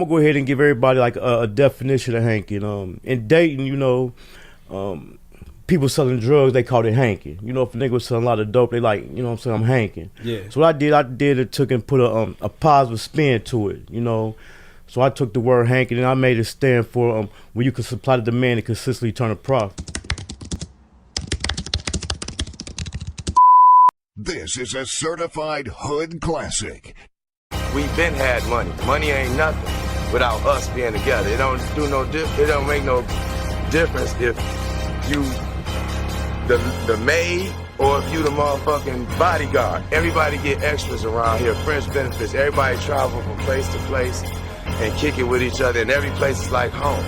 gonna go ahead and give everybody like a definition of hanking. In Dayton, people selling drugs, they called it hanking. If a nigga was selling a lot of dope, they like, I'm saying, I'm hanking. Yeah. So what I did it took and put a positive spin to it, So I took the word hanking and I made it stand for when you can supply the demand and consistently turn a profit. This is a certified hood classic. We've been had money. Money ain't nothing without us being together. It don't make no difference if you the maid or if you the motherfucking bodyguard. Everybody get extras around here, fringe benefits. Everybody travel from place to place and kick it with each other, and every place is like home.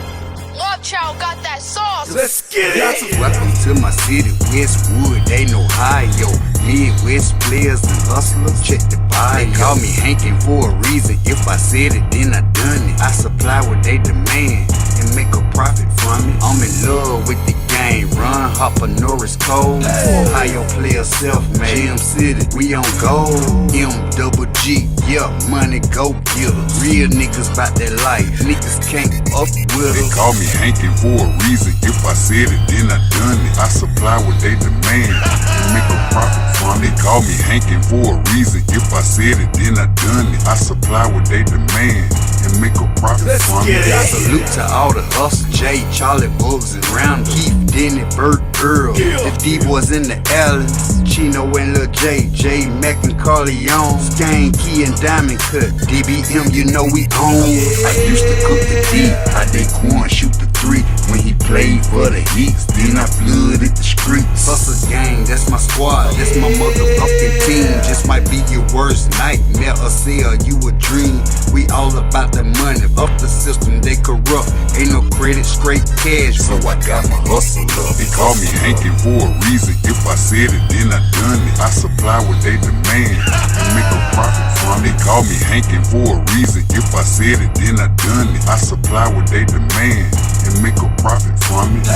Love Child got that sauce. Let's get it. Welcome to my city, Westwood, ain't no Ohio. Midwest players and hustlers, check the bio. They call me hanking for a reason. If I said it, then I done it. I supply what they demand and make a profit from it. I'm in love with the game. Run, Hopper, Norris, Cole. Ohio player self-made. Jam City, we on gold. M-double-G, yeah, money go killers. Real niggas bout that life. Niggas can't up with us. They call me hanking for a reason. If I said it, then I done it. I supply what they demand and make a profit from it. They call me hanking for a reason. If I said it, then I done it. I supply what they demand and make a profit from it. Salute to all the hustle, Jay, Charlie, Bugs, and Round, Keith, Denny, Bert, Earl, the D-boys in the Allens, Chino and Lil J, J, Mac and Carleon, Skane, Key and Diamond Cut, DBM, we own. I used to cook the D, I did corn, shoot the 3, when he played for the Heats, then I flooded the streets. Hustle gang, that's my squad, that's my motherfucking team. Just might be your worst nightmare or sell you a dream. We all about the money, up the system, they corrupt. Ain't no credit, straight cash, so I got my hustle up. They call me hanking for a reason. If I said it, then I done it. I supply what they demand and make a profit from it. They call me hanking for a reason. If I said it, then I done it. I supply what they demand and make a profit from it.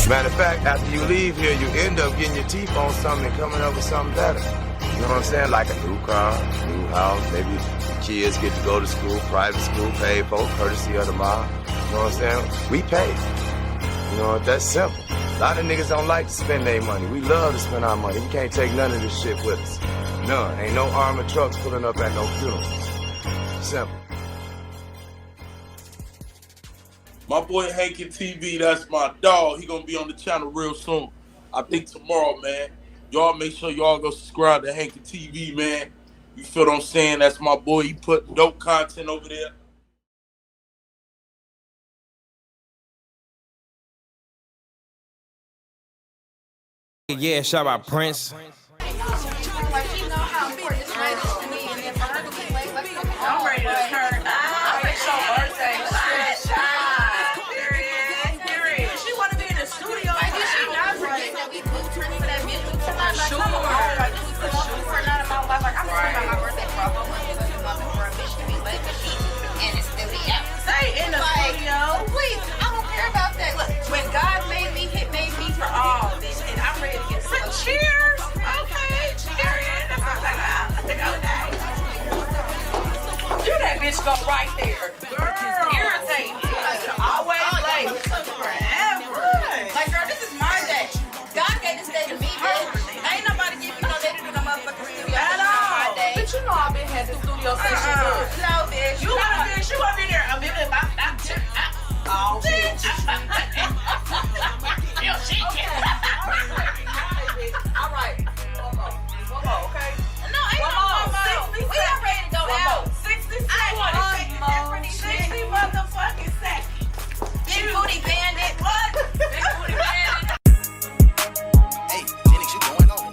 Matter of fact, after you leave here, you end up getting your teeth on something and coming up with something better. You know what I'm saying? Like a new car, new house, maybe kids get to go to school, private school, paid for, courtesy of the mom. You know what I'm saying? We pay. That's simple. A lot of niggas don't like to spend their money. We love to spend our money. We can't take none of this shit with us. None. Ain't no armored trucks pulling up at no funeral. Simple. My boy Hankin TV, that's my dog. He gonna be on the channel real soon. I think tomorrow, man. Y'all make sure y'all go subscribe to Hankin TV, man. You feel what I'm saying? That's my boy. He put dope content over there. Yeah, shout out Prince. I'm ready to turn up. It's your birthday. She want to be in the studio. She not forgetting that we booked her for that music tonight. Sure. I'm worried about my birthday for a bitch to be late, but she in the studio. Say in the studio. Please, I don't care about that. Look, when God made me, He made me for all this, and I'm ready to get some cheers. Okay, cheers. That's what I'm like, you that bitch go right there. Girl. Irritate me. Always late. Forever. Like, girl, this is my day. God gave this day to me, bitch. Ain't nobody give you no day to do no motherfucking studio. At all. But you know I've been had the studio session. No, bitch. You want me there. I'm in it. Oh, bitch. All right. One more, okay? No, ain't no more. We not ready to go out. 60 seconds. 60 motherfucking seconds. Big booty bandit. What? Big booty bandit. Hey, Phoenix, you going on?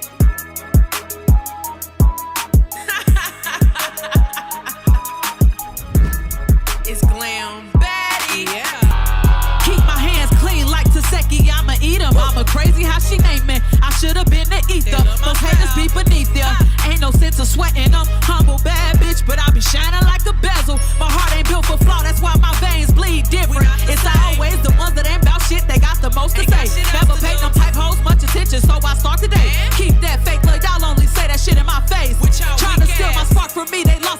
It's Glam, Baddie. Yeah. Keep my hands clean like Taseki. I'ma eat 'em. I'm a crazy how she named me. I should've been the ether. Those haters be beneath ya. Ain't no sense of sweating. I'm humble, bad bitch, but I be shining like a bezel. My heart ain't built for flaw. That's why my veins bleed different. It's always the ones that ain't about shit. They got the most to say. Never paid them type hoes much attention, so I start today. Keep that fake, look, y'all only say that shit in my face. Trying to steal my spark from me, they lost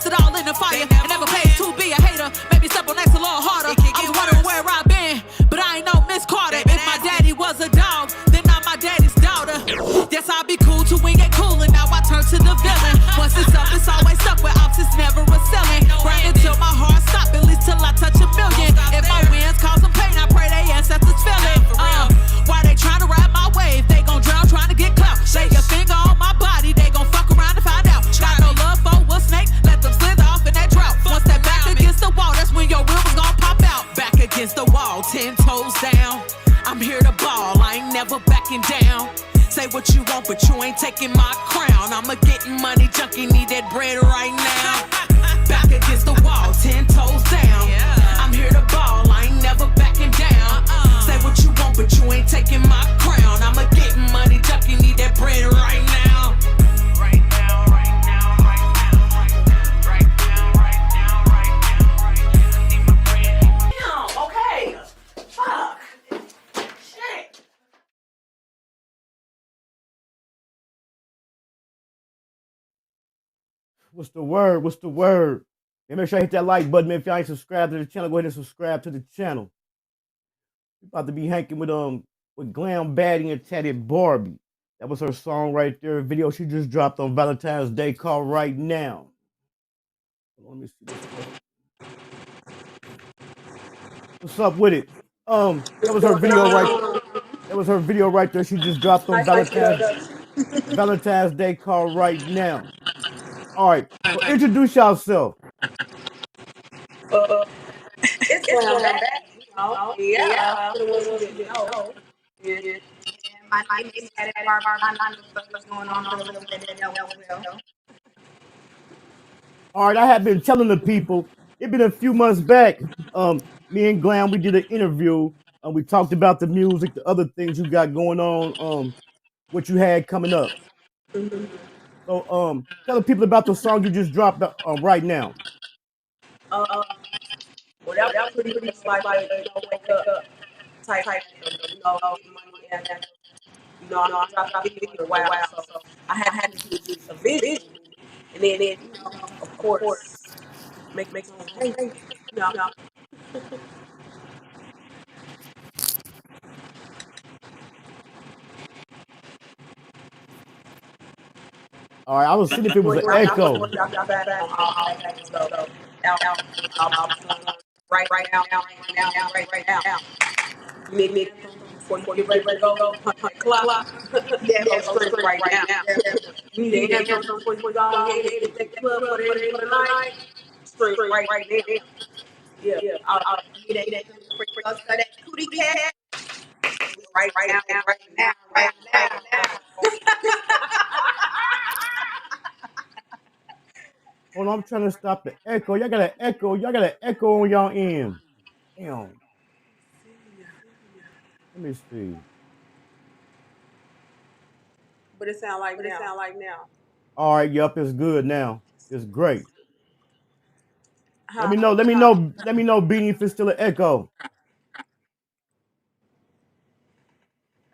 against the wall, 10 toes down. I'm here to ball, I ain't never backing down. Say what you want, but you ain't taking my crown. I'ma getting money, junkie, need that bread right now. Back against the wall, 10 toes down. I'm here to ball, I ain't never backing down. Say what you want, but you ain't taking my crown. I'ma getting money, junkie, need that bread right now. Right now, right now, right now, right now, right now, right now, right now, right now. I need my bread. Damn, okay. Fuck. Shit. What's the word? What's the word? And make sure you hit that like button, man. If y'all ain't subscribed to the channel, go ahead and subscribe to the channel. We about to be hanking with Glam, Baddie, and Tatted Barbie. That was her song right there. A video she just dropped on Valentine's Day called Right Now. Let me see what's up with it. That was her video right. That was her video right there. She just dropped on Valentine's Day called Right Now. All right. So introduce yourself. It's Glam back, you know. Yeah. For the ones who didn't know. Yeah. My name is Tatted Barbie. I know what's going on for the ones that didn't know as well. All right, I have been telling the people. It's been a few months back. Me and Glam, we did an interview. We talked about the music, the other things you got going on. What you had coming up. So, tell the people about the song you just dropped right now. Well, that was pretty much like wake up type, getting money and I dropped a video a while, so I had to do a vision, and then of course, make some change. All right, I was seeing if it was an echo. Right now. You need before you get ready to go punch clock. Yeah, go straight right now. You need to answer before you go ahead and take the club for the night. Straight right now. Yeah, I'll get that cootie cat. Right now. Hold on, I'm trying to stop the echo. Y'all got an echo. Y'all got an echo on y'all end. Damn. Let me see. But it sound like now. All right, yup, it's good now. It's great. Huh. Let me know, Beanie, if it's still an echo.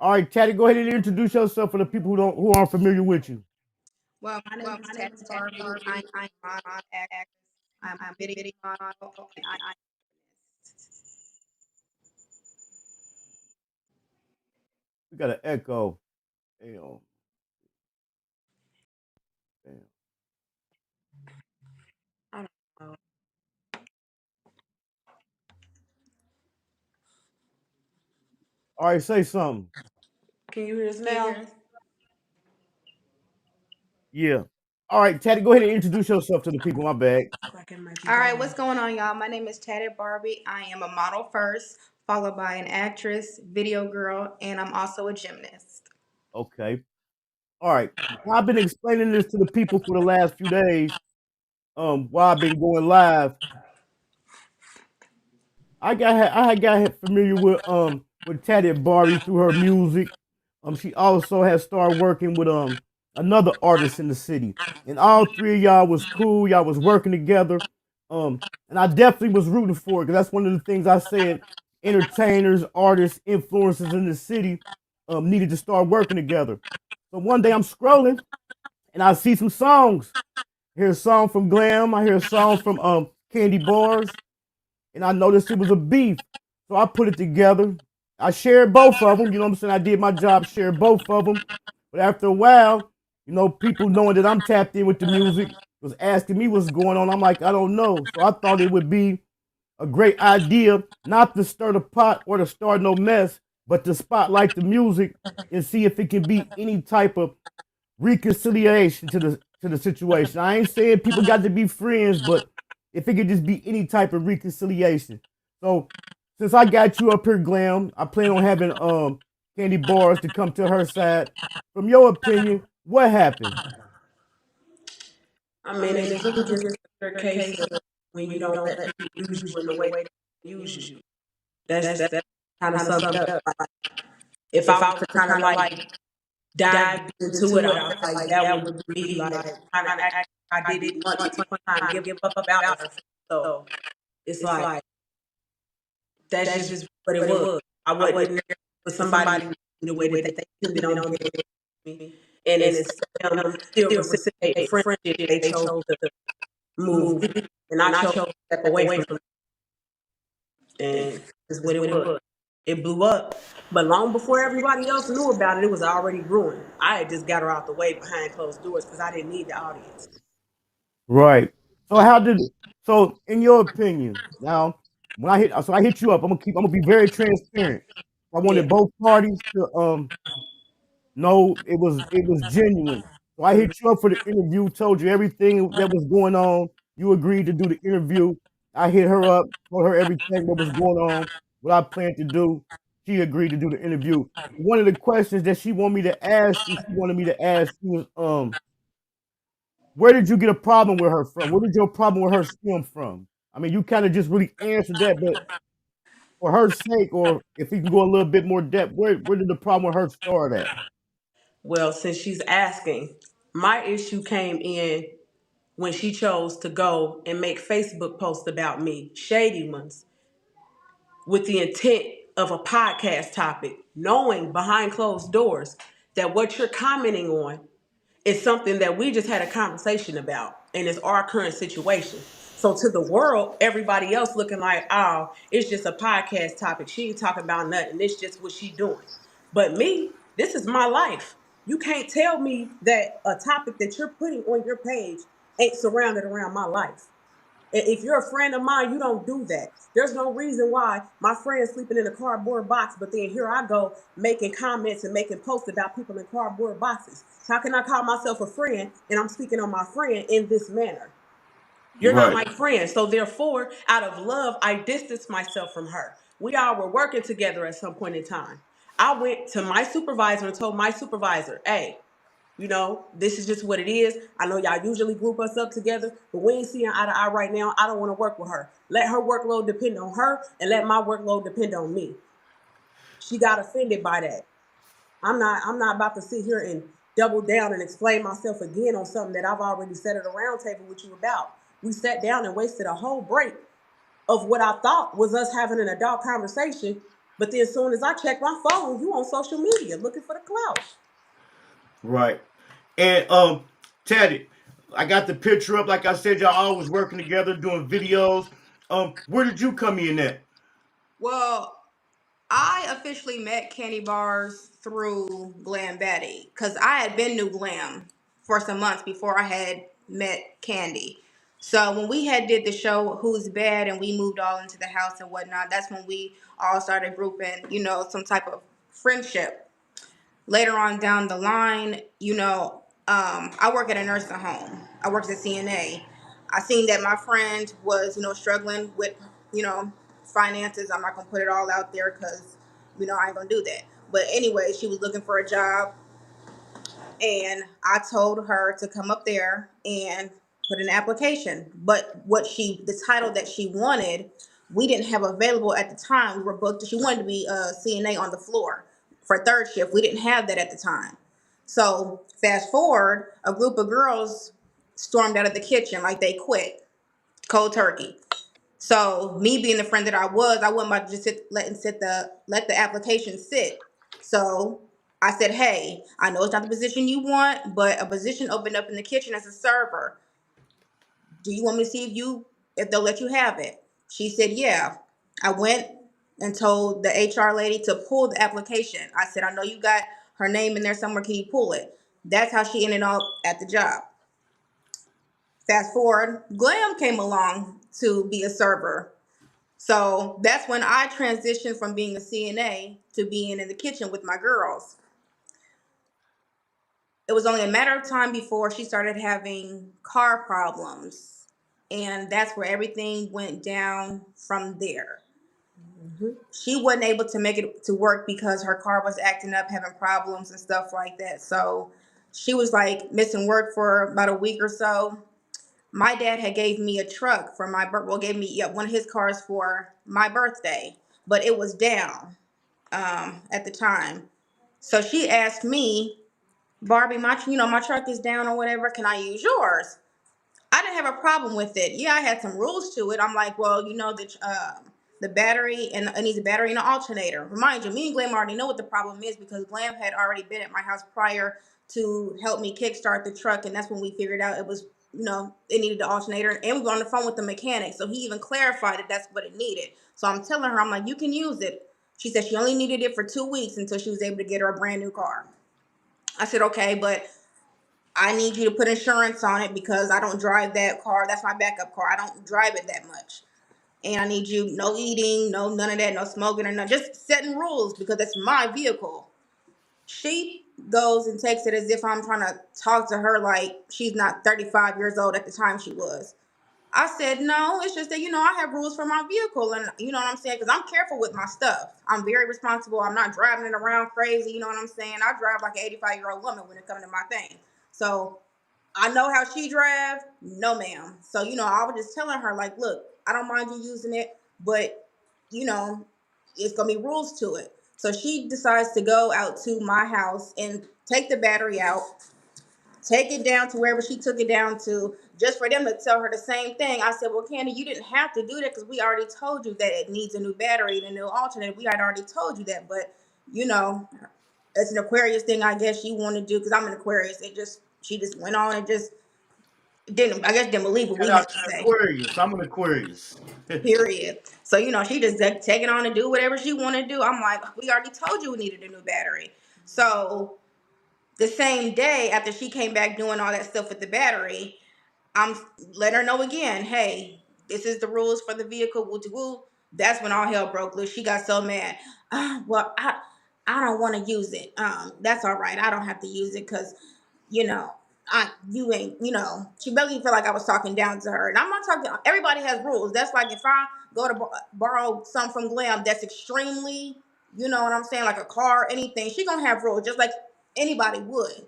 All right, Tatted, go ahead and introduce yourself for the people who aren't familiar with you. Well, my name is Tatted Barbie. I'm a model actress. I'm a video model, and I We got an echo. Damn. don't know. All right, say something. Can you hear us now? Yeah. All right, Tatted, go ahead and introduce yourself to the people. My bad. All right, what's going on, y'all? My name is Tatted Barbie. I am a model first, followed by an actress, video girl, and I'm also a gymnast. Okay. All right. I've been explaining this to the people for the last few days. While I've been going live. I got familiar with Tatted Barbie through her music. She also has started working with another artist in the city, and all three of y'all was cool. Y'all was working together, and I definitely was rooting for it because that's one of the things I said. Entertainers, artists, influencers in the city needed to start working together. So one day I'm scrolling, and I see some songs. I hear a song from Glam. I hear a song from Candy Barz. And I noticed it was a beef. So I put it together. I shared both of them. You know what I'm saying? I did my job, shared both of them. But after a while, people knowing that I'm tapped in with the music was asking me what's going on. I'm like, I don't know. So I thought it would be a great idea not to stir the pot or to start no mess, but to spotlight the music and see if it can be any type of reconciliation to the situation. I ain't saying people got to be friends, but if it could just be any type of reconciliation. So since I got you up here, Glam, I plan on having Candy Barz to come to her side. From your opinion, what happened? I mean, it's really just a case of when you don't let people use you in the way they use you. That's kind of summed it up. Like, if I was to kind of like dive into it, I was like that would be like kind of act I did it once upon a time, give up about it. So it's like that's just what it was. I wouldn't for somebody the way that they did on me, and it's still reciprocate friendship. They chose to move, and I chose to step away from it, and it's what it was. It blew up, but long before everybody else knew about it, it was already ruined. I had just got her out the way behind closed doors because I didn't need the audience. Right. So how did so in your opinion, now when I hit you up, I'm gonna be very transparent. I Yeah. wanted both parties to know it was genuine. So I hit you up for the interview, told you everything that was going on. You agreed to do the interview. I hit her up, told her everything that was going on, what I planned to do. She agreed to do the interview. One of the questions that she wanted me to ask you, she wanted me to ask you where did you get a problem with her from? Where did your problem with her stem from? I mean, you kind of just really answered that, but for her sake, or if you can go a little bit more depth, where did the problem with her start at? Well, since she's asking, my issue came in when she chose to go and make Facebook posts about me, shady ones, with the intent of a podcast topic, knowing behind closed doors that what you're commenting on is something that we just had a conversation about and it's our current situation. So to the world, everybody else looking like, oh, it's just a podcast topic. She ain't talking about nothing. It's just what she doing. But me, this is my life. You can't tell me that a topic that you're putting on your page ain't surrounded around my life. If you're a friend of mine, you don't do that. There's no reason why my friend's sleeping in a cardboard box, but then here I go making comments and making posts about people in cardboard boxes. How can I call myself a friend and I'm speaking on my friend in this manner? You're not Right. my friend. So therefore, out of love, I distanced myself from her. We all were working together at some point in time. I went to my supervisor and told my supervisor, hey, this is just what it is. I know y'all usually group us up together, but we ain't seeing eye to eye right now. I don't want to work with her. Let her workload depend on her and let my workload depend on me. She got offended by that. I'm not about to sit here and double down and explain myself again on something that I've already sat at a round table with you about. We sat down and wasted a whole break of what I thought was us having an adult conversation. But then as soon as I check my phone, you on social media looking for the clout. Right. And Tatted, I got the picture up. Like I said, y'all always working together, doing videos. Where did you come in at? Well, I officially met Candy Bars through Glam Baddie because I had been new Glam for some months before I had met Candy. So when we had did the show Who's Bad and we moved all into the house and whatnot, that's when we all started grouping, some type of friendship. Later on down the line, I work at a nursing home. I worked at CNA. I seen that my friend was, struggling with, you know, finances. I'm not gonna put it all out there because, I ain't gonna do that. But anyway, she was looking for a job, and I told her to come up there and put an application. But the title that she wanted, we didn't have available at the time. We were booked. She wanted to be a CNA on the floor for third shift. We didn't have that at the time. So fast forward, a group of girls stormed out of the kitchen like they quit, cold turkey. So me being the friend that I was, I wasn't about to just let the application sit. So I said, hey, I know it's not the position you want, but a position opened up in the kitchen as a server. Do you want me to see if they'll let you have it? She said, yeah. I went and told the HR lady to pull the application. I said, I know you got her name in there somewhere. Can you pull it? That's how she ended up at the job. Fast forward, Glam came along to be a server. So that's when I transitioned from being a CNA to being in the kitchen with my girls. It was only a matter of time before she started having car problems. And that's where everything went down from there. She wasn't able to make it to work because her car was acting up, having problems and stuff like that. So she was like missing work for about a week or so. My dad had gave me a truck for my well, gave me one of his cars for my birthday, but it was down at the time. So she asked me, Barbie, my truck is down or whatever. Can I use yours? I didn't have a problem with it. Yeah, I had some rules to it. I'm like, well, the battery and it needs a battery and an alternator. Remind you, me and Glam already know what the problem is because Glam had already been at my house prior to help me kickstart the truck, and that's when we figured out it was, it needed the alternator, and we were on the phone with the mechanic, so he even clarified that that's what it needed. So I'm telling her, I'm like, you can use it. She said she only needed it for 2 weeks until she was able to get her a brand new car. I said, okay, but I need you to put insurance on it because I don't drive that car. That's my backup car. I don't drive it that much. And I need you, no eating, no none of that, no smoking or none, just setting rules because it's my vehicle. She goes and takes it as if I'm trying to talk to her like she's not 35 years old at the time she was. I said, no, it's just that, I have rules for my vehicle. And you know what I'm saying? Because I'm careful with my stuff. I'm very responsible. I'm not driving it around crazy. You know what I'm saying? I drive like an 85-year-old woman when it comes to my thing. So I know how she drive. No, ma'am. So, I was just telling her, like, look, I don't mind you using it, but, you know, it's going to be rules to it. So she decides to go out to my house and take the battery out, take it down to wherever she took it down to, just for them to tell her the same thing. I said, well, Candy, you didn't have to do that because we already told you that it needs a new battery and a new alternator. We had already told you that, but, it's an Aquarius thing, I guess she wanted to do because I'm an Aquarius. She just went on and just didn't believe what Shout we out had to to say. Aquarius. I'm an Aquarius. Period. So, she just take it on and do whatever she wanted to do. I'm like, we already told you we needed a new battery. So the same day after she came back doing all that stuff with the battery, I'm letting her know again, hey, this is the rules for the vehicle, woo woo. That's when all hell broke loose. She got so mad. Well, I don't want to use it. That's all right. I don't have to use it because, you know, you ain't, she basically felt like I was talking down to her. And I'm not talking, everybody has rules. That's like if I go to borrow some from Glam that's extremely, you know what I'm saying, like a car, anything, she gonna have rules just like anybody would.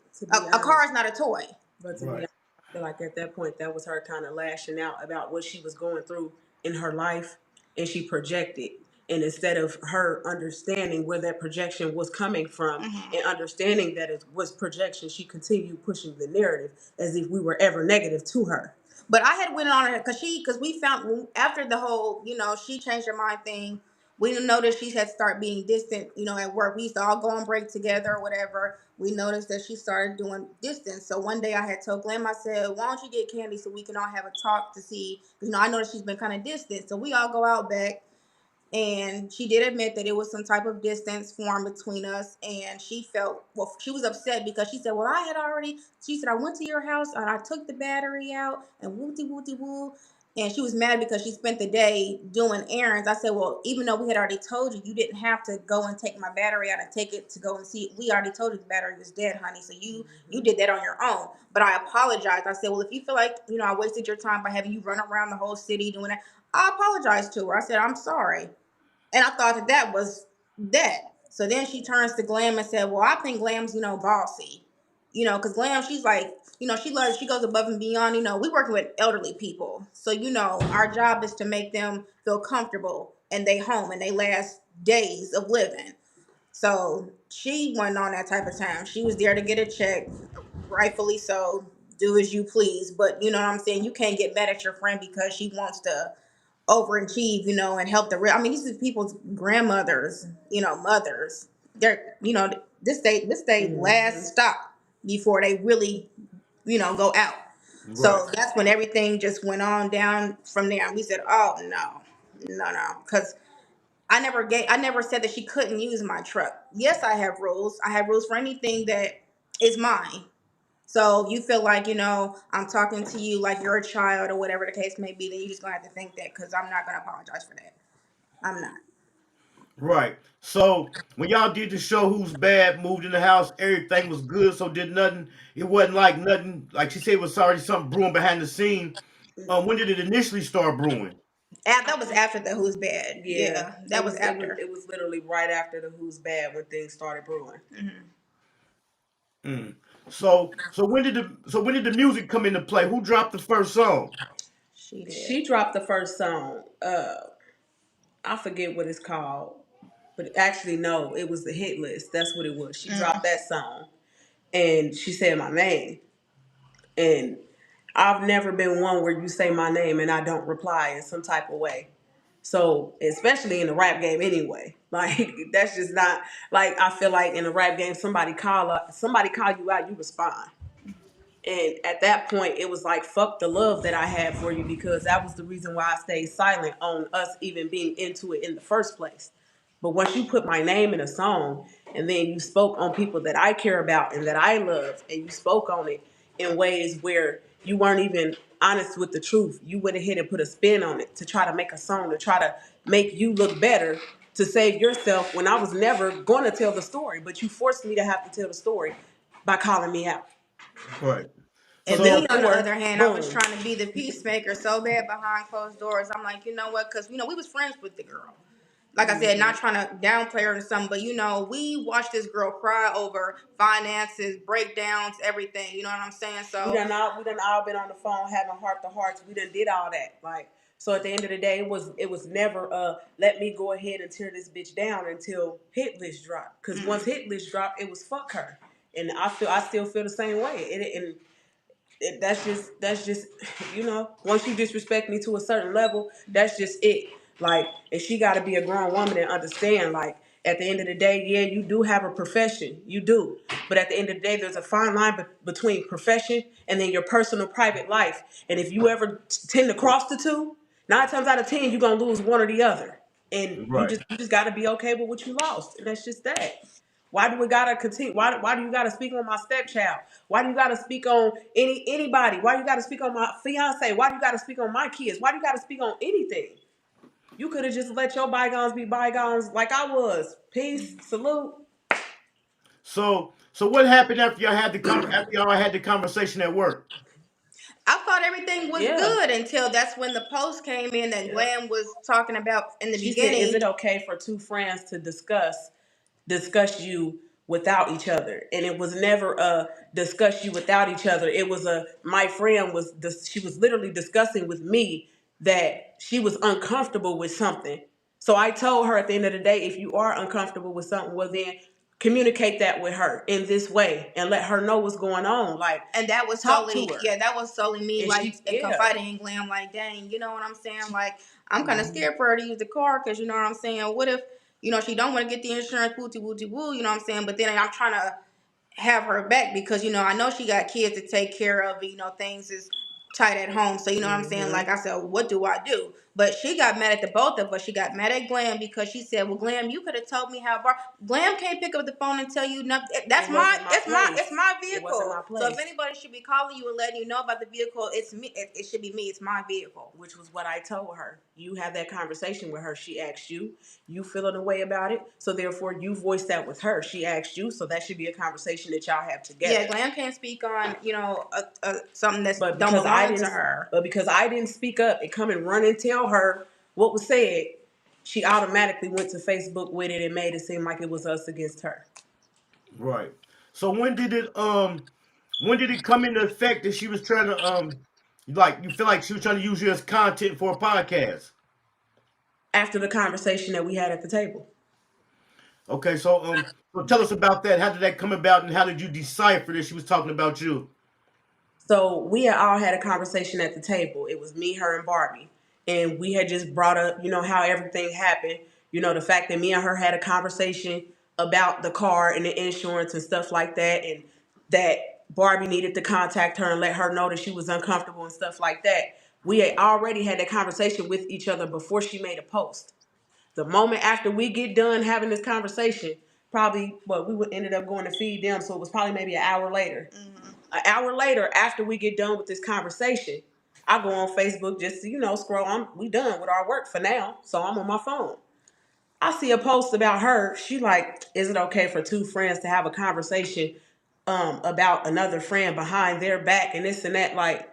A car is not a toy. But to be honest, I feel like at that point, that was her kind of lashing out about what she was going through in her life, and she projected. And instead of her understanding where that projection was coming from and understanding that it was projection, she continued pushing the narrative as if we were ever negative to her. But I had went on her because we found after the whole, she changed her mind thing. We noticed she had started being distant, at work. We used to all go on break together or whatever. We noticed that she started doing distance. So one day I had told Glam, I said, why don't you get Candy so we can all have a talk to see, I noticed she's been kind of distant. So we all go out back. And she did admit that it was some type of distance formed between us. And she was upset because she said, well, she said, I went to your house and I took the battery out and wooty woo. And she was mad because she spent the day doing errands. I said, well, even though we had already told you, you didn't have to go and take my battery out and take it to go and see it. We already told you the battery was dead, honey. So you did that on your own. But I apologized. I said, well, if you feel like, I wasted your time by having you run around the whole city doing that, I apologized to her. I said, I'm sorry. And I thought that was that. So then she turns to Glam and said, well, I think Glam's, bossy. Because Glam, she's like, she goes above and beyond. We working with elderly people. So, our job is to make them feel comfortable and they home and they last days of living. So she went on that type of time. She was there to get a check, rightfully so. Do as you please. But you know what I'm saying? You can't get mad at your friend because she wants to overachieve, and help the real. I mean, these are people's grandmothers, mothers. They're, this day last stop before they really, go out. Right. So that's when everything just went on down from there. And we said, oh no, because I never said that she couldn't use my truck. Yes, I have rules. I have rules for anything that is mine. So you feel like, I'm talking to you like you're a child or whatever the case may be, then you just gonna have to think that because I'm not gonna apologize for that. I'm not. Right. So when y'all did the show Who's Bad, moved in the house, everything was good, so did nothing. It wasn't like nothing, like she said, it was already something brewing behind the scene. When did it initially start brewing? That was after the Who's Bad. Yeah, that was after. It was literally right after the Who's Bad when things started brewing. So when did the music come into play? Who dropped the first song? She did. She dropped the first song. I forget what it's called, but actually no, it was the hit list. That's what it was. She dropped that song, and she said my name, and I've never been one where you say my name and I don't reply in some type of way. So, especially in the rap game anyway. Like that's just not like I feel like in the rap game somebody call you out, you respond. And at that point, it was like, fuck the love that I had for you because that was the reason why I stayed silent on us even being into it in the first place. But once you put my name in a song and then you spoke on people that I care about and that I love and you spoke on it in ways where you weren't even honest with the truth, you went ahead and put a spin on it to try to make a song, to try to make you look better, to save yourself when I was never going to tell the story, but you forced me to have to tell the story by calling me out. Right. And So me, on the other hand, I was boom. trying to be the peacemaker so bad behind closed doors. I'm like, you know what? Because, we was friends with the girl. Like I said, not trying to downplay her or something, but, we watched this girl cry over finances, breakdowns, everything. You know what I'm saying? So We done all been on the phone having heart to hearts. We done did all that. Like, so at the end of the day, it was never let me go ahead and tear this bitch down until hit list dropped. Because once hit list dropped, it was fuck her. And I still feel the same way. That's just once you disrespect me to a certain level, that's just it. Like, and she got to be a grown woman and understand, like, at the end of the day, yeah, you do have a profession, you do, but at the end of the day, there's a fine line between profession and then your personal private life. And if you ever tend to cross the two, 9 times out of 10 you're gonna lose one or the other. And you right. just got to be okay with what you lost, and that's just that. Why do we gotta continue? Why do you gotta speak on my stepchild? Why do you gotta speak on anybody? Why do you gotta speak on my fiance? Why do you gotta speak on my kids? Why do you gotta speak on anything? You could have just let your bygones be bygones, like I was. Peace, salute. So what happened after y'all had the conversation at work? I thought everything was Yeah. good until that's when the post came in that Glam was talking about in the She said, beginning. "Is it okay for two friends to discuss you without each other?" And it was never a discuss you without each other. It was my friend she was literally discussing with me that she was uncomfortable with something. So I told her at the end of the day, if you are uncomfortable with something, well then communicate that with her in this way and let her know what's going on. Like, And that was talk solely, to her. that was solely me, And like, confiding in Glam, like, dang, you know what I'm saying? Like, I'm kind of scared for her to use the car, because, you know what I'm saying? What if, she don't want to get the insurance, wooty wooty woo, you know what I'm saying? But then I'm trying to have her back because, I know she got kids to take care of, things is tight at home. So, you know what I'm saying? Like I said, what do I do? But she got mad at the both of us. She got mad at Glam because she said, well, Glam, you could have told me how Glam can't pick up the phone and tell you nothing. That's it's my vehicle. It wasn't my place. So if anybody should be calling you and letting you know about the vehicle, it's me. It should be me. It's my vehicle. Which was what I told her. You have that conversation with her. She asked you. You feeling a way about it. So therefore, you voiced that with her. She asked you. So that should be a conversation that y'all have together. Yeah, Glam can't speak on, something that's don't because belong to her. But because I didn't speak up and come and run and tell her what was said, she automatically went to Facebook with it and made it seem like it was us against her. Right. So when did it come into effect that she was trying to like you feel like she was trying to use you as content for a podcast? After the conversation that we had at the table. Okay, so tell us about that. How did that come about, and how did you decipher that she was talking about you? So we had all had a conversation at the table. It was me, her, and Barbie. And we had just brought up, how everything happened. The fact that me and her had a conversation about the car and the insurance and stuff like that. And that Barbie needed to contact her and let her know that she was uncomfortable and stuff like that. We had already had that conversation with each other before she made a post. The moment after we get done having this conversation, probably, ended up going to feed them. So it was probably maybe an hour later. An hour later, after we get done with this conversation, I go on Facebook just to, scroll. We done with our work for now, so I'm on my phone. I see a post about her. She like, is it okay for two friends to have a conversation about another friend behind their back and this and that? Like,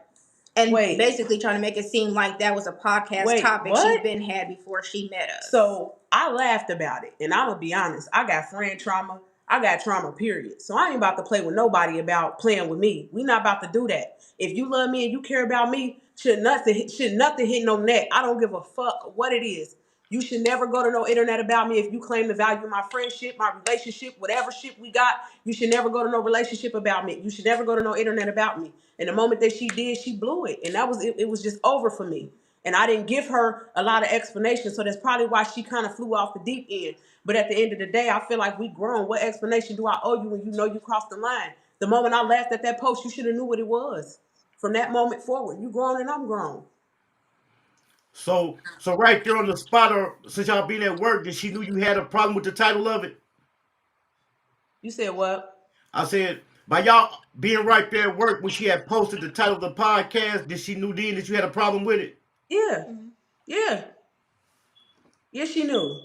And Wait. basically trying to make it seem like that was a podcast topic what? she'd been had before she met us. So I laughed about it, and I'm gonna be honest. I got friend trauma. I got trauma, period. So I ain't about to play with nobody about playing with me. We not about to do that. If you love me and you care about me, should nothing hit no neck. I don't give a fuck what it is. You should never go to no internet about me if you claim to value my friendship, my relationship, whatever shit we got. You should never go to no relationship about me. You should never go to no internet about me. And the moment that she did, she blew it, and that was it. It was just over for me. And I didn't give her a lot of explanation, so that's probably why she kind of flew off the deep end. But at the end of the day, I feel like we grown. What explanation do I owe you when you know you crossed the line? The moment I laughed at that post, you should have knew what it was. From that moment forward, you grown and I'm grown. So right there on the spot, or since y'all been at work, did she knew you had a problem with the title of it? You said what? I said, by y'all being right there at work when she had posted the title of the podcast, did she knew then that you had a problem with it? Yeah. Yeah. Yeah, she knew.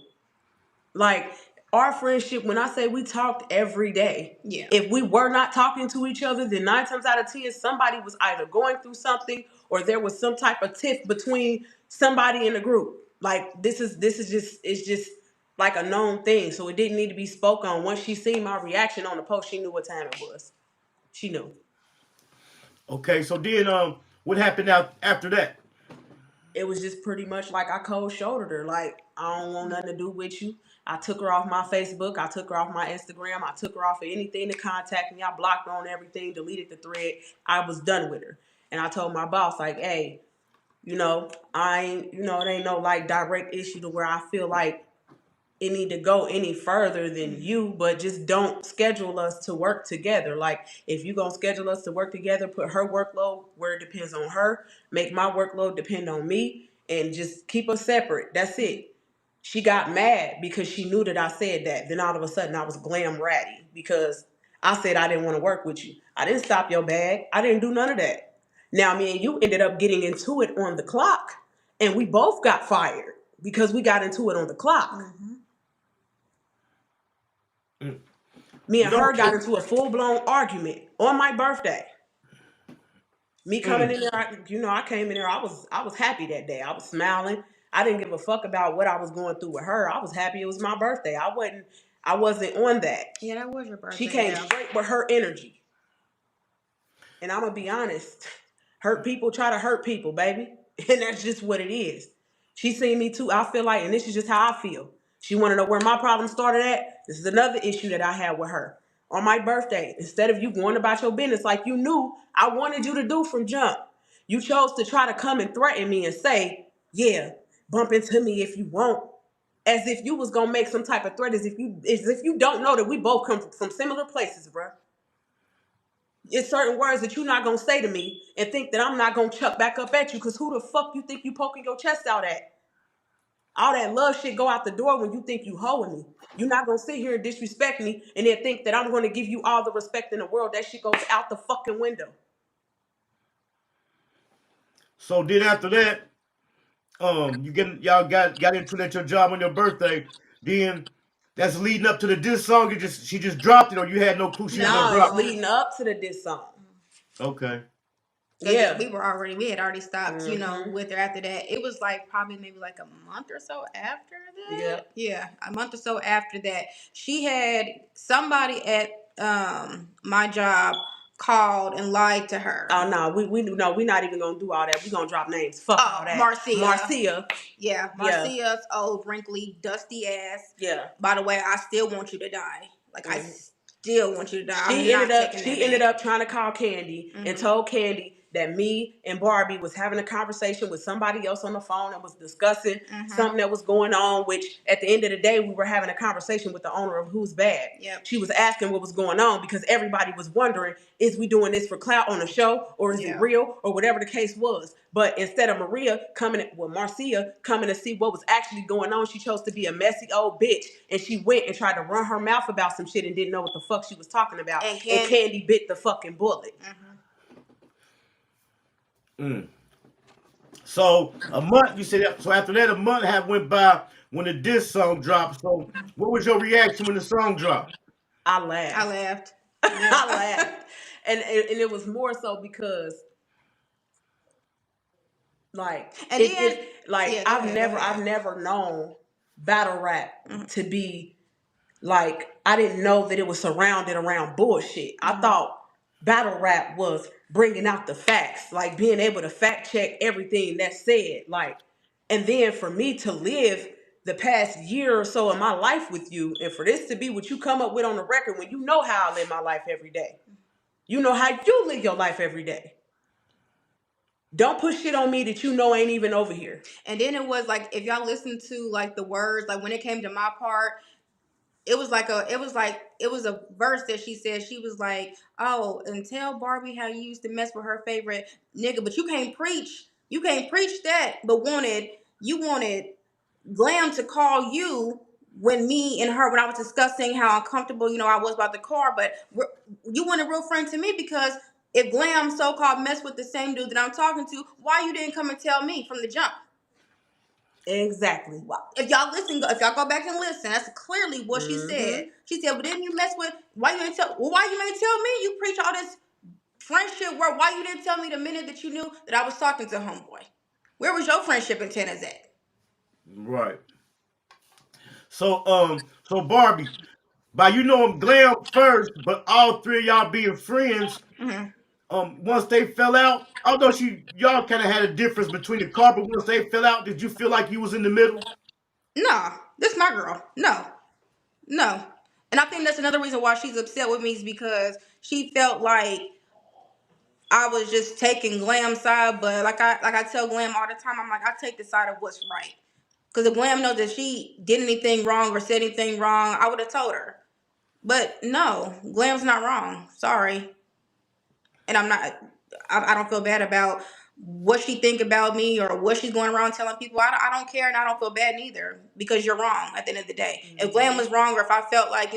Like, our friendship, when I say we talked every day, Yeah. if we were not talking to each other, then 9 times out of 10, somebody was either going through something or there was some type of tiff between somebody in the group. Like, this is just, it's just like a known thing. So it didn't need to be spoke on. Once she seen my reaction on the post, she knew what time it was. She knew. Okay, so then what happened after that? It was just pretty much like I cold shouldered her. Like, I don't want nothing to do with you. I took her off my Facebook. I took her off my Instagram. I took her off of anything to contact me. I blocked her on everything, deleted the thread. I was done with her. And I told my boss, like, hey, I ain't, it ain't no like direct issue to where I feel like it need to go any further than you, but just don't schedule us to work together. Like, if you gonna schedule us to work together, put her workload where it depends on her, make my workload depend on me, and just keep us separate. That's it. She got mad because she knew that I said that. Then all of a sudden I was glam ratty because I said I didn't want to work with you. I didn't stop your bag. I didn't do none of that. Now me and you ended up getting into it on the clock, and we both got fired because we got into it on the clock. Me and her got into a full-blown argument on my birthday. Me coming in there, I came in there, I was happy that day. I was smiling. I didn't give a fuck about what I was going through with her. I was happy it was my birthday. I wasn't on that. Yeah, that was your birthday. She came straight with her energy. And I'm going to be honest, hurt people try to hurt people, baby. And that's just what it is. She seen me too. I feel like, and this is just how I feel. She want to know where my problem started at. This is another issue that I had with her. On my birthday, instead of you going about your business like you knew I wanted you to do from jump, you chose to try to come and threaten me and say, yeah, bump into me if you want. As if you was going to make some type of threat, as if you don't know that we both come from similar places, bruh. It's certain words that you're not going to say to me and think that I'm not going to chuck back up at you, because who the fuck you think you poking your chest out at? All that love shit go out the door when you think you hoeing me. You're not going to sit here and disrespect me and then think that I'm going to give you all the respect in the world. That shit goes out the fucking window. So then after that, y'all got into that your job on your birthday. Then that's leading up to the diss song. She just dropped it, or you had no clue she was gonna No, drop it's it? leading up to the diss song. Okay. Yeah. We had already stopped, with her after that. It was like probably maybe like a month or so after that. Yeah. Yeah, a month or so after that. She had somebody at my job called and lied to her. Oh no, we not even gonna do all that. We gonna drop names. Fuck all that. Marcia. Yeah, Marcia's old wrinkly, dusty ass. Yeah. By the way, I still want you to die. Like I still want you to die. She ended up trying to call Candy and told Candy that me and Barbie was having a conversation with somebody else on the phone and was discussing something that was going on, which at the end of the day, we were having a conversation with the owner of Who's Bad. Yep. She was asking what was going on because everybody was wondering, is we doing this for clout on the show, or is it real, or whatever the case was. But instead of Marcia coming to see what was actually going on, she chose to be a messy old bitch, and she went and tried to run her mouth about some shit and didn't know what the fuck she was talking about. And Candy bit the fucking bullet. So a month, you said. So after that, a month had went by when the diss song dropped. So what was your reaction when the song dropped? I laughed. I laughed. I laughed, and it was more so because Like And it then, like yeah, go ahead, go ahead. I've never known battle rap to be like, I didn't know that it was surrounded around bullshit. I thought battle rap was bringing out the facts, like being able to fact check everything that's said. Like, and then for me to live the past year or so of my life with you, and for this to be what you come up with on the record when you know how I live my life every day. You know how you live your life every day. Don't put shit on me that you know ain't even over here. And then it was like, if y'all listen to like the words, like when it came to my part, it was a verse that she said. She was like, "Oh, and tell Barbie how you used to mess with her favorite nigga, but you can't preach that, but you wanted Glam to call you when me and her, when I was discussing how uncomfortable, I was about the car, but you weren't a real friend to me, because if Glam so-called messed with the same dude that I'm talking to, why you didn't come and tell me from the jump?" Exactly. If y'all go back and listen, that's clearly what she said. She said, "But didn't you mess with? Why you ain't tell? Well, why you ain't tell me? You preach all this friendship work. Why you didn't tell me the minute that you knew that I was talking to homeboy? Where was your friendship antennas at?" Right. So Barbie, by Glam first, but all three of y'all being friends, once they fell out, although y'all kind of had a difference between the car, but once they fell out, did you feel like you was in the middle? No, this my girl. No, no. And I think that's another reason why she's upset with me, is because she felt like I was just taking Glam's side. But like I tell Glam all the time, I'm like, I take the side of what's right. Because if Glam knows that she did anything wrong or said anything wrong, I would have told her. But no, Glam's not wrong. Sorry. And I don't feel bad about what she think about me or what she's going around telling people. I don't care, and I don't feel bad neither, because you're wrong at the end of the day. If Glam was wrong, or if I felt like,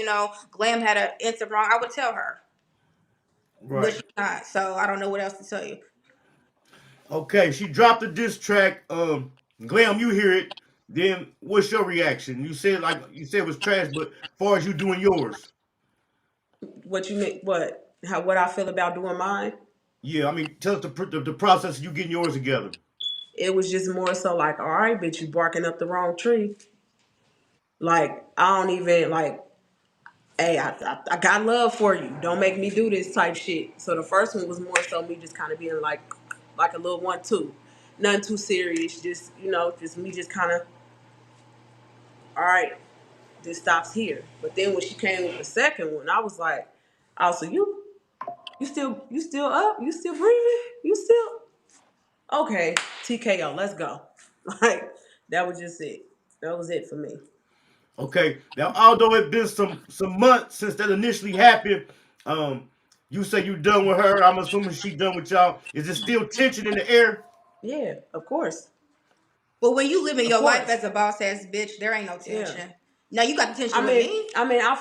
Glam had an instant wrong, I would tell her. But Right. she's not. So I don't know what else to tell you. Okay, she dropped the diss track. Glam, you hear it. Then what's your reaction? You said it was trash, but as far as you doing yours, What you mean? What I feel about doing mine? yeah, I mean, tell us the process of you getting yours together. It was just more so like, all right, bitch, you barking up the wrong tree. Like, I don't even like, hey, I got love for you. Don't make me do this type shit. So the first one was more so me just kind of being like a little 1-2, nothing too serious. Just just me, just kind of, all right, this stops here. But then when she came with the second one, I was like, oh, so you still up? You still breathing? You still okay? TKO, let's go. Like, that was just it. That was it for me. Okay. Now, although it's been some months since that initially happened, um, you say you done with her. I'm assuming she done with y'all. Is there still tension in the air? Yeah, of course. But when you living Of your life course. as a boss ass bitch, there ain't no Yeah. tension. Now you got the I tension with mean, me. I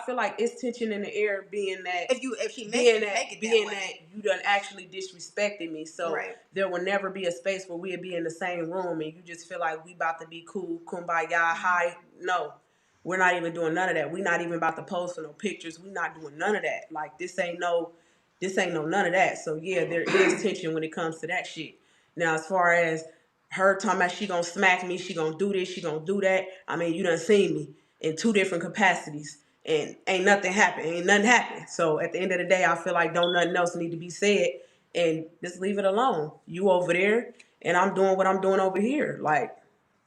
feel like it's tension in the air, being that If she being make it that being way. that you done actually disrespected me. So Right. there will never be a space where we'll be in the same room and you just feel like we about to be cool, kumbaya, high. No, we're not even doing none of that. We're not even about to pose for no pictures. We're not doing none of that. Like, this ain't no none of that. So yeah, there is tension when it comes to that shit. Now, as far as her talking about she gonna smack me, she gonna do this, she gonna do that. I mean, you done seen me in two different capacities, and ain't nothing happened. Ain't nothing happened. So at the end of the day, I feel like don't nothing else need to be said, and just leave it alone. You over there, and I'm doing what I'm doing over here. Like,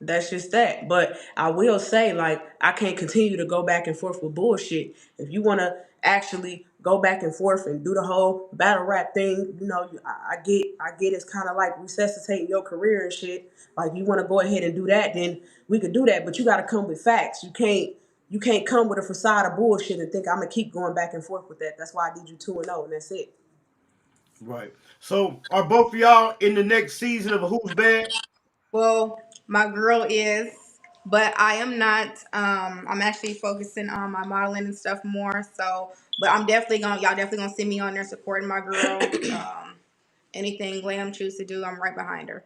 that's just that. But I will say, like, I can't continue to go back and forth with bullshit. If you want to actually go back and forth and do the whole battle rap thing, I get it's kind of like resuscitating your career and shit. Like, you want to go ahead and do that, then we could do that. But you got to come with facts. You can't come with a facade of bullshit and think I'm gonna keep going back and forth with that. That's why I did you 2-0, and that's it. Right. So, are both of y'all in the next season of Who's Bad? Well, my girl is, but I am not. I'm actually focusing on my modeling and stuff more. So, but y'all definitely gonna see me on there supporting my girl. Anything Glam choose to do, I'm right behind her.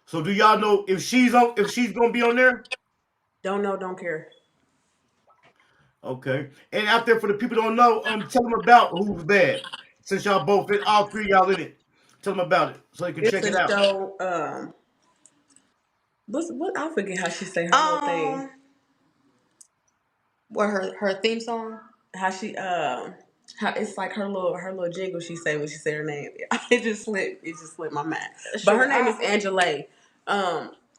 So, do y'all know if she's gonna be on there? Don't know, don't care. Okay. And out there for the people who don't know, tell them about Who's Bad. Since y'all both all three of y'all in it. Tell them about it so they can It's check it a out. show. What I forget how she say her little thing. What her theme song? How she how it's like her little jingle she say when she say her name. It just slipped my mind. But her Sure. name is Angela.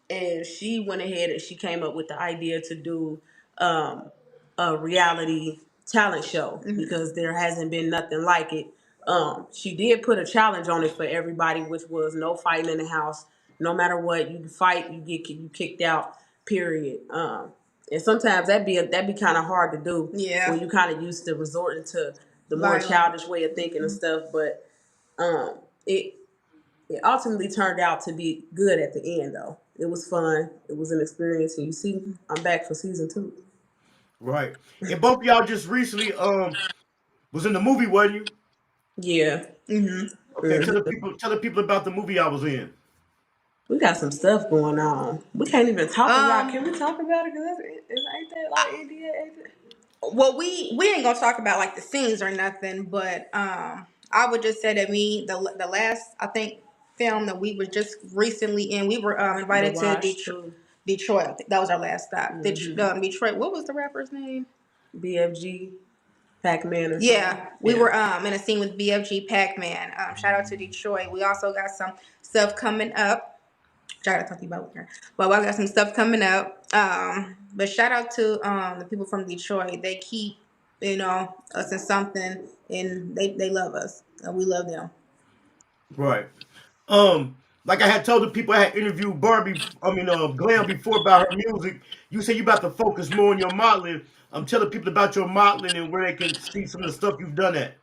And she went ahead and she came up with the idea to do a reality talent show because there hasn't been nothing like it. She did put a challenge on it for everybody, which was no fighting in the house. No matter what, you fight, you kicked out. Period. And sometimes that'd be kind of hard to do Yeah. when you kind of used to resorting to the more Violent. childish way of thinking and stuff. But it ultimately turned out to be good at the end, though. It was fun. It was an experience, and you see, I'm back for season 2. Right. And both of y'all just recently was in the movie, wasn't you? Yeah. Okay, tell the people about the movie I was in. We got some stuff going on. We can't even talk about. Can Um. we talk about it? Cause ain't that like India? Well, we ain't gonna talk about like the scenes or nothing, but I would just say that the last I think film that we were just recently in, we were The invited to Wash too. Detroit. I think that was our last stop. Detroit. What was the rapper's name? BFG, Pac-Man or something. Yeah, we Yeah. were in a scene with BFG Pac-Man. Shout out to Detroit. We also got some stuff coming up. Shout out to you about her. But I got some stuff coming up. But shout out to the people from Detroit. They keep, us in something, and they love us. And we love them. Right. Like I had told the people I had interviewed Glam before about her music. You say you about to focus more on your modeling. I'm telling people about your modeling and where they can see some of the stuff you've done at.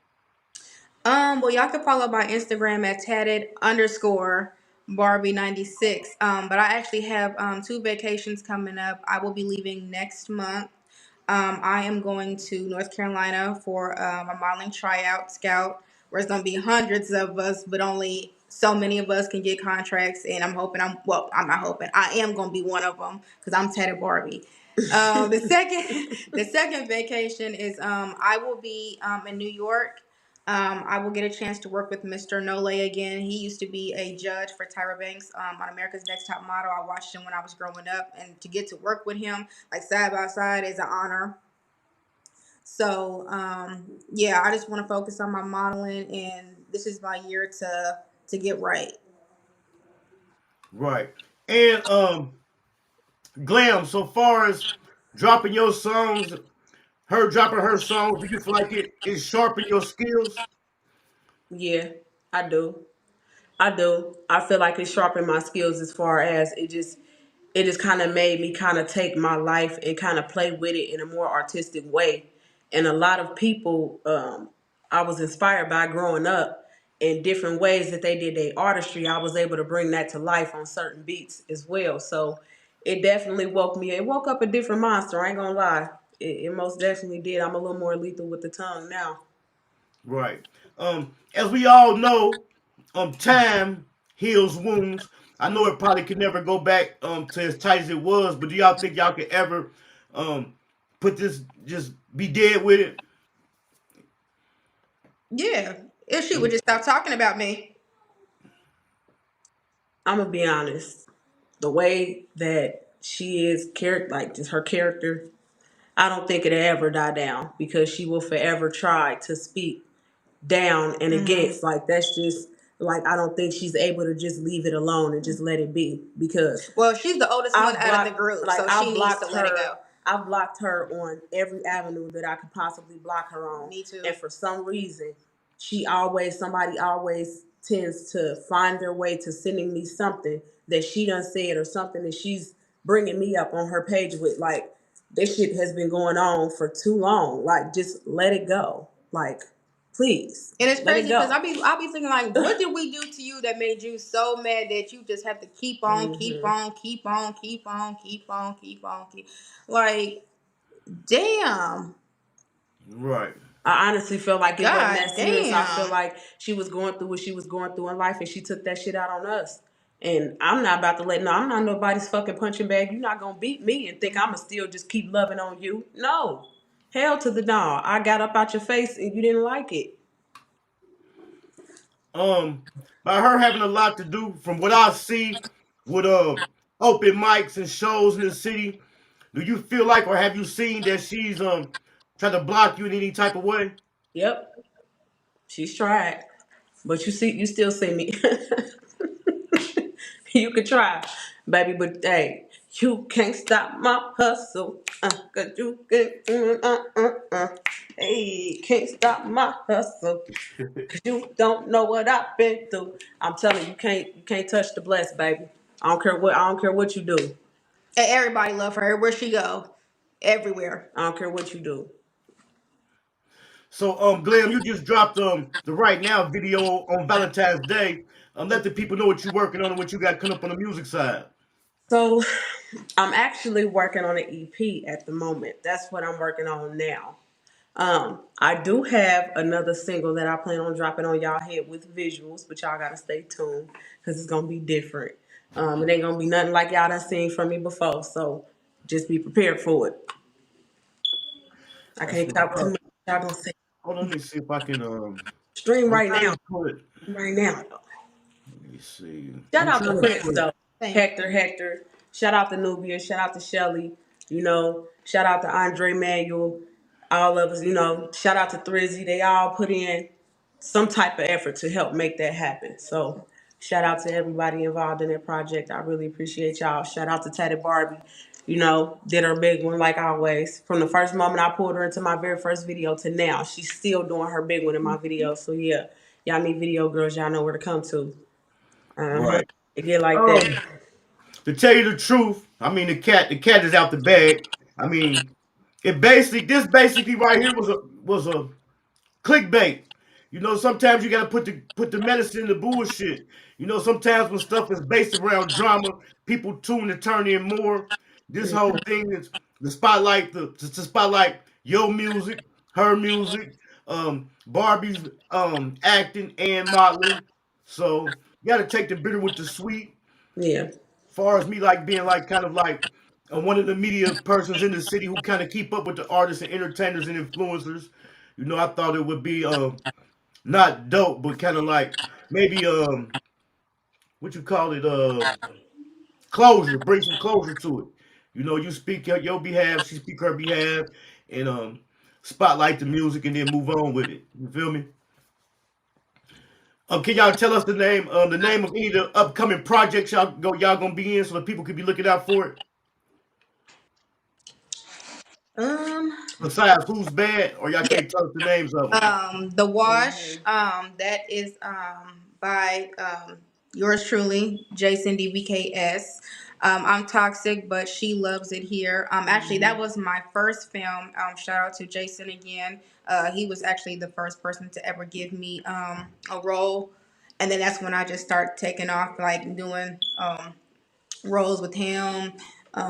Well, y'all can follow my Instagram at tatted_Barbie96. But I actually have 2 vacations coming up. I will be leaving next month. I am going to North Carolina for a modeling tryout scout, where it's going to be hundreds of us, but only so many of us can get contracts. And I'm not hoping. I am going to be one of them because I'm Tatted Barbie. The second vacation is I will be in New York. I will get a chance to work with Mr. Nole again. He used to be a judge for Tyra Banks on America's Next Top Model. I watched him when I was growing up, and to get to work with him like side by side is an honor. So yeah, I just want to focus on my modeling, and this is my year to get right. Right. And Glam, so far as dropping your songs, her dropping her songs, do you feel like it sharpened your skills? Yeah, I do. I do. I feel like it sharpened my skills as far as it just kind of made me kind of take my life and kind of play with it in a more artistic way. And a lot of people I was inspired by growing up in different ways that they did their artistry. I was able to bring that to life on certain beats as well. So it definitely woke me. It woke up a different monster. I ain't gonna lie. It most definitely did. I'm a little more lethal with the tongue now. Right. As we all know, time heals wounds. I know it probably could never go back to as tight as it was, but do y'all think y'all could ever um put this just be dead with it? Yeah, if she would just stop talking about me. I'm gonna be honest. The way that she is, character, like just her character, I don't think it'll ever die down because she will forever try to speak down and against. Like that's just like I don't think she's able to just leave it alone and just let it be because Well, she's the oldest one I've out of the blocked group, like so she needs to let it go. I've blocked her on every avenue that I could possibly block her on. Me too. And for some reason, somebody always tends to find their way to sending me something that she done said or something that she's bringing me up on her page with. Like this shit has been going on for too long. Like just let it go. Like please And it's let it crazy because go. I'll be thinking like, what did we do to you that made you so mad that you just have to keep on, keep on, keep on, keep on, keep on, keep on, keep like, damn, Right. I honestly feel like it wasn't god that serious. I feel damn. like she was going through what she was going through in life and she took that shit out on us. And I'm not about to I'm not nobody's fucking punching bag. You're not gonna beat me and think I'ma still just keep loving on you. No. Hell to the no. I got up out your face and you didn't like it. um by her having a lot to do from what I see with open mics and shows in the city. Do you feel like, or have you seen that she's trying to block you in any type of way? Yep, she's tried, but you still see me. You could try, baby, but hey, you can't stop my hustle. 'Cause you can, hey, can't stop my hustle. 'Cause you don't know what I've been through. I'm telling you, you can't touch the blessed, baby. I don't care what you do. And everybody love her. Where she go, everywhere. I don't care what you do. So Glam, you just dropped the Right Now video on Valentine's Day. Let the people know what you're working on and what you got coming up on the music side. So I'm actually working on an EP at the moment. That's what I'm working on now. I do have another single that I plan on dropping on y'all head with visuals, but y'all gotta stay tuned because it's gonna be different. It ain't gonna be nothing like y'all done seen from me before, so just be prepared for it. I That's can't what's talk too up. much. Y'all gonna say Hold on, let me see if I can stream I'm right trying now, to put. right now. Let me see. Shout I'm out to trying to Prince put. though. Thank Hector. Shout out to Nubia. Shout out to Shelly. Shout out to Andre Manuel. All of us, shout out to Thrizzy. They all put in some type of effort to help make that happen. So shout out to everybody involved in that project. I really appreciate y'all. Shout out to Tatted Barbie. Did her big one like always. From the first moment I pulled her into my very first video to now, she's still doing her big one in my video. So yeah, y'all need video girls. Y'all know where to come to. Uh-huh. Right. It get like that. Um, to tell you the truth, I mean the cat is out the bag. I mean, this basically right here was a clickbait. Sometimes you gotta put the medicine in the bullshit. Sometimes when stuff is based around drama, people tune to turn in more. This whole thing is to spotlight your music, her music, Barbie's acting and modeling. So you gotta take the bitter with the sweet. Yeah. Far as me like being like kind of like one of the media persons in the city who kind of keep up with the artists and entertainers and influencers. I thought it would be not dope, but kind of like maybe what you call it closure, bring some closure to it. You speak your behalf, she speak her behalf, and spotlight the music and then move on with it. You feel me? Can y'all tell us the name of any of the upcoming projects y'all gonna be in so that people could be looking out for it? Um. Besides, who's bad, or y'all Yeah. can't tell us the names of them? The wash. That is by yours truly, Jason DBKS. I'm toxic, but she loves it here. Actually, that was my first film. Shout out to Jason again. He was actually the first person to ever give me a role, and then that's when I just start taking off, like doing roles with him,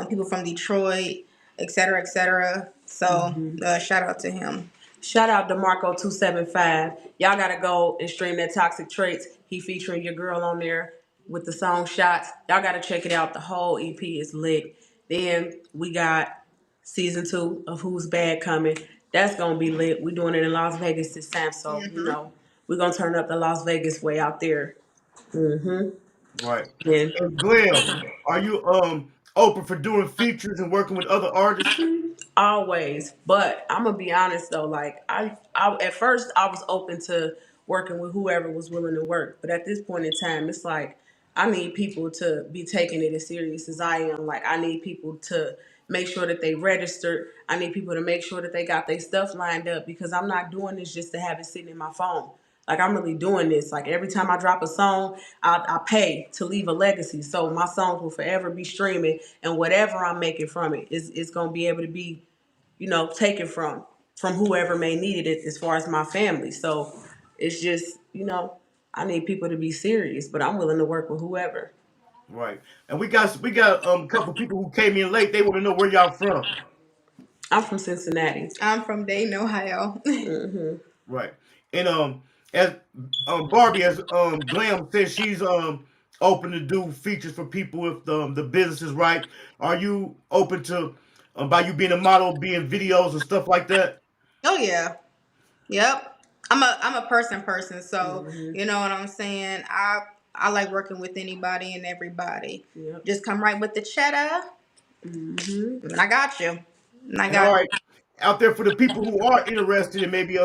people from Detroit, etc., etc. So shout out to him. Shout out to Marco275. Y'all gotta go and stream that Toxic Traits. He featuring your girl on there with the song Shots. Y'all gotta check it out. The whole EP is lit. Then we got season 2 of Who's Bad coming. That's gonna be lit. We're doing it in Las Vegas this time, so we're gonna turn up the Las Vegas way out there. Right. And And Glam, are you open for doing features and working with other artists? always, but I'm gonna be honest though. Like I at first I was open to working with whoever was willing to work, but at this point in time, it's like I need people to be taking it as serious as I am. Like I need people to make sure that they registered. I need people to make sure that they got their stuff lined up because I'm not doing this just to have it sitting in my phone. Like I'm really doing this. Like every time I drop a song, I pay to leave a legacy. So my songs will forever be streaming, and whatever I'm making from it is gonna be able to be, taken from whoever may need it as far as my family. So it's just, I need people to be serious, but I'm willing to work with whoever. Right. And we got a couple people who came in late. They want to know where y'all from. I'm from Cincinnati. I'm from Dayton, Ohio. Right. And as Barbie, as Glam says, she's open to do features for people if the business is right. Are you open to by you being a model, being videos and stuff like that? Oh yeah. Yep. I'm a person, so you know what I'm saying. I like working with anybody and everybody. Yep. Just come right with the cheddar, and I got you. And I And all got right, out there for the people who are interested and maybe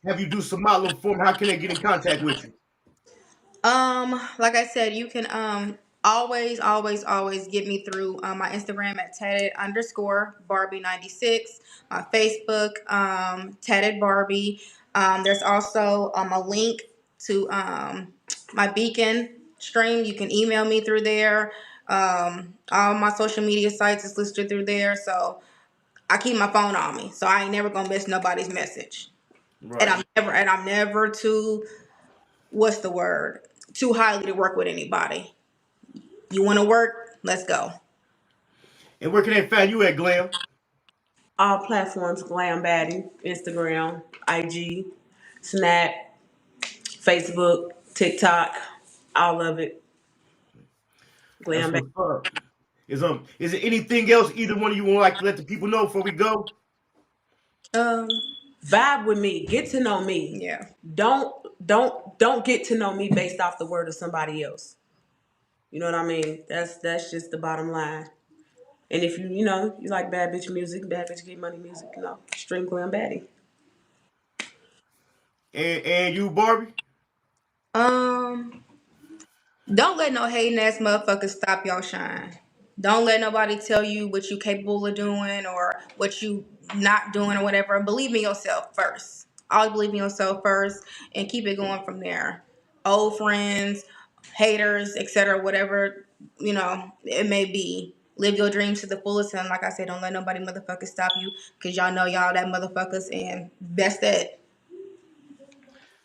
have you do some modeling for them, how can they get in contact with you? like I said, you can always get me through my Instagram at Tatted underscore Barbie 96, my Facebook Tatted Barbie. There's also a link to my Beacon stream. You can email me through there. All my social media sites is listed through there. So I keep my phone on me, so I ain't never gonna miss nobody's message. And Right. I'm never too, what's the word? Too highly to work with anybody. You want to work? Let's go. And where can they find you at, Glam? All platforms: Glam Baddie, Instagram, IG, Snap, Facebook, TikTok, all of it. That's Glam Baddie. what's up. Is there anything else either one of you would like to let the people know before we go? Um, Vibe with me. Get to know me. yeah. Don't get to know me based off the word of somebody else. You know what I mean? That's just the bottom line. And if you like bad bitch music, bad bitch get money music, stream Glam Baddie. And you, Barbie? Um, don't let no hating ass motherfuckers stop your shine. Don't let nobody tell you what you capable of doing or what you not doing or whatever. Believe in yourself first. Always believe in yourself first and keep it going from there. Old friends, haters, etc., whatever, it may be. Live your dreams to the fullest, and like I said, don't let nobody motherfuckers stop you, because y'all know y'all that motherfuckers, and best that.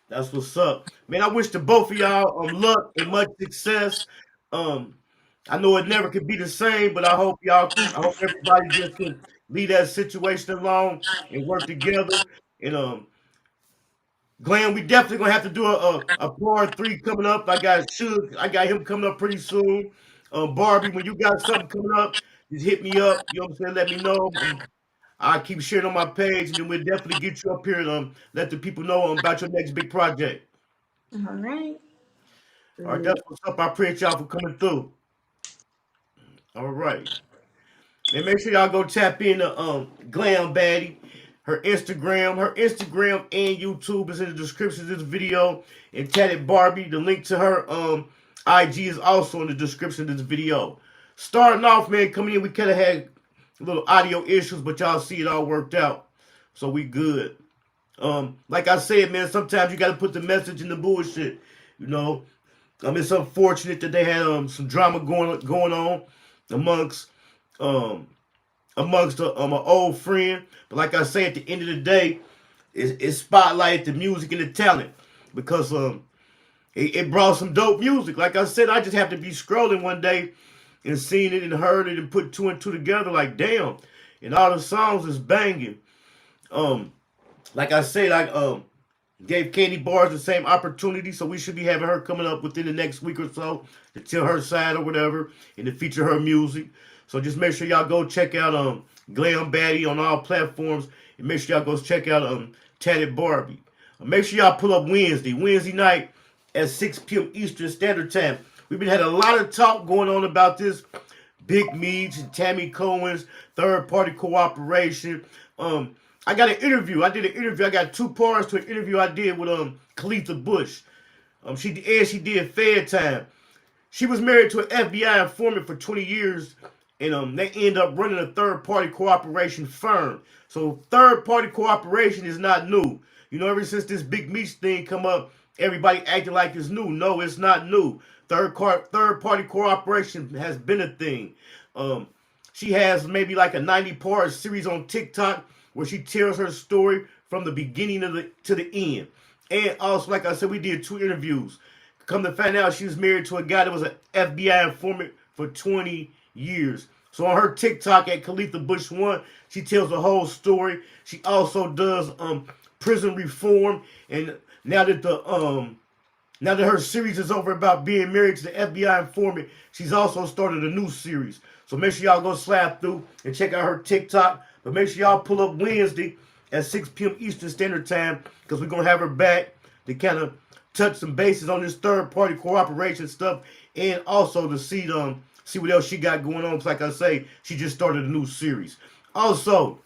That's what's up. Man, I wish to both of y'all luck and much success. Um, I know it never could be the same, but I hope everybody just can leave that situation alone and work together. And Glenn, we definitely gonna have to do a part three coming up. I got him coming up pretty soon. Barbie, when you got something coming up, just hit me up. You know what I'm saying? Let me know. I keep sharing on my page, and then we'll definitely get you up here and let the people know about your next big project. All right. All right, that's what's up. I appreciate y'all for coming through. All right. Man, make sure y'all go tap into Glam Baddie. Her Instagram and YouTube is in the description of this video. And Tatted Barbie, the link to her IG is also in the description of this video. Starting off, man, coming in, we kind of had little audio issues, but y'all see it all worked out. So we good. Like I said, man, sometimes you gotta put the message in the bullshit. You know, it's unfortunate that they had some drama going on amongst um an old friend. But like I say, at the end of the day, it spotlighted the music and the talent because it brought some dope music. Like I said, I just have to be scrolling one day and seen it and heard it and put two and two together. Like damn, and all the songs is banging. Like I said, I gave Katie Barz the same opportunity, so we should be having her coming up within the next week or so to tell her side or whatever and to feature her music. So just make sure y'all go check out Glam Baddie on all platforms, and make sure y'all go check out Tatted Barbie. Make sure y'all pull up Wednesday night at 6 p.m. Eastern Standard Time. We've been had a lot of talk going on about this Big Meech and Tammy Cohen's third-party cooperation. I got an interview. I did an interview. I got two parts to an interview I did with Khalifa Bush. She did Fair Time. She was married to an FBI informant for 20 years, and they end up running a third-party cooperation firm. So third-party cooperation is not new. You know, ever since this Big Meech thing come up, everybody acting like it's new. No, it's not new. Third-party cooperation has been a thing. She has maybe like a 90-part series on TikTok where she tells her story from the beginning to the end. And also, like I said, we did two interviews. Come to find out, she was married to a guy that was an FBI informant for 20 years. So on her TikTok at Khalifa Bush 1, she tells the whole story. She also does prison reform. And now that her series is over about being married to the FBI informant, she's also started a new series. So make sure y'all go slap through and check out her TikTok. But make sure y'all pull up Wednesday at 6 p.m. Eastern Standard Time, because we're going to have her back to kind of touch some bases on this third-party cooperation stuff, and also to see what else she got going on. Because like I say, she just started a new series. Also,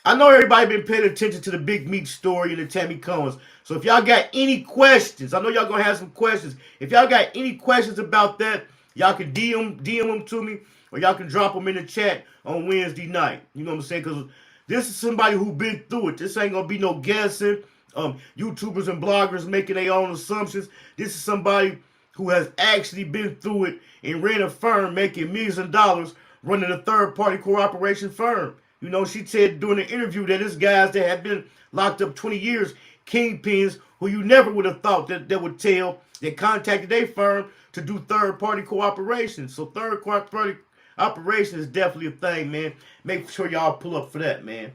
I know everybody been paying attention to the Big Meat story and the Tammy Combs. So if y'all got any questions, I know y'all gonna have some questions. If y'all got any questions about that, y'all can DM them to me, or y'all can drop them in the chat on Wednesday night. You know what I'm saying? Because this is somebody who been through it. This ain't gonna be no guessing. YouTubers and bloggers making their own assumptions. This is somebody who has actually been through it and ran a firm making millions of dollars running a third-party cooperation firm. You know, she said during the interview that there's guys that have been locked up 20 years, kingpins, who you never would have thought that would tell, that contacted their firm to do third-party cooperation. So third-party operation is definitely a thing, man. Make sure y'all pull up for that, man.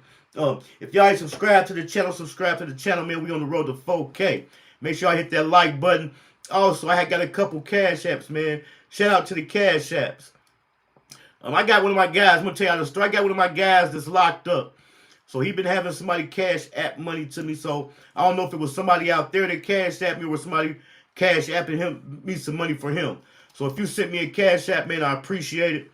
If y'all ain't subscribed to the channel, subscribe to the channel, man. We on the road to 4K. Make sure y'all hit that like button. Also, I got a couple cash apps, man. Shout out to the cash apps. I got one of my guys, I'm going to tell y'all the story. I got one of my guys that's locked up. So he been having somebody cash app money to me. So I don't know if it was somebody out there that cash app me or somebody cash apping me some money for him. So if you sent me a cash app, man, I appreciate it.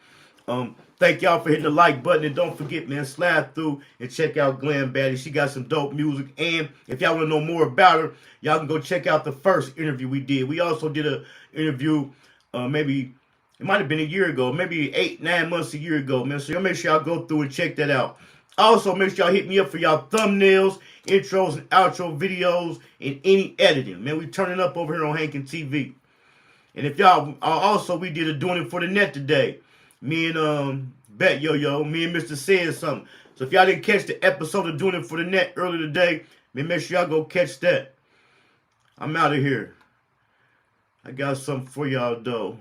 Thank y'all for hitting the like button. And don't forget, man, slide through and check out Glam Baddie. She got some dope music. And if y'all want to know more about her, y'all can go check out the first interview we did. We also did an interview maybe... It might have been a year ago, maybe 8-9 months a year ago, man. So y'all make sure y'all go through and check that out. Also, make sure y'all hit me up for y'all thumbnails, intros, and outro videos, and any editing. Man, we turning up over here on Hankin TV. And if y'all, also, we did a Doing It for the Net today. Me and Bet Yo-Yo, me and Mr. Said Something. So if y'all didn't catch the episode of Doing It for the Net earlier today, man, make sure y'all go catch that. I'm out of here. I got something for y'all, though.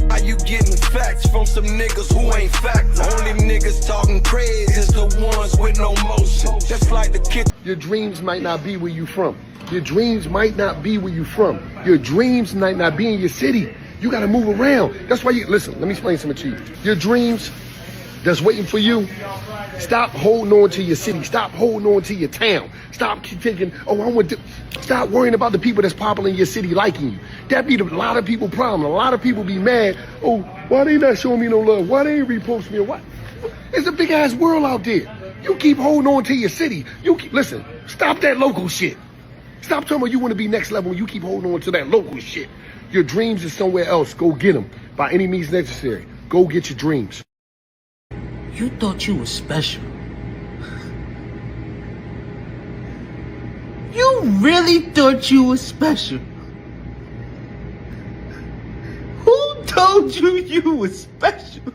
How you getting facts from some niggas who ain't facts? Only niggas talking crazy is the ones with no motion. Just like the kid. Your dreams might not be where you from. Your dreams might not be where you from. Your dreams might not be in your city. You gotta move around. That's why listen, let me explain something to you. Your dreams that's waiting for you, stop holding on to your city. Stop holding on to your town. Stop thinking, oh, I want to. Stop worrying about the people that's popular in your city liking you. That be a lot of people problem. A lot of people be mad. Oh, why they not showing me no love? Why they ain't repost me? Or what? It's a big ass world out there. You keep holding on to your city. Listen, stop that local shit. Stop talking about you want to be next level. You keep holding on to that local shit. Your dreams is somewhere else. Go get them by any means necessary. Go get your dreams. You thought you was special. You really thought you was special. Who told you you was special?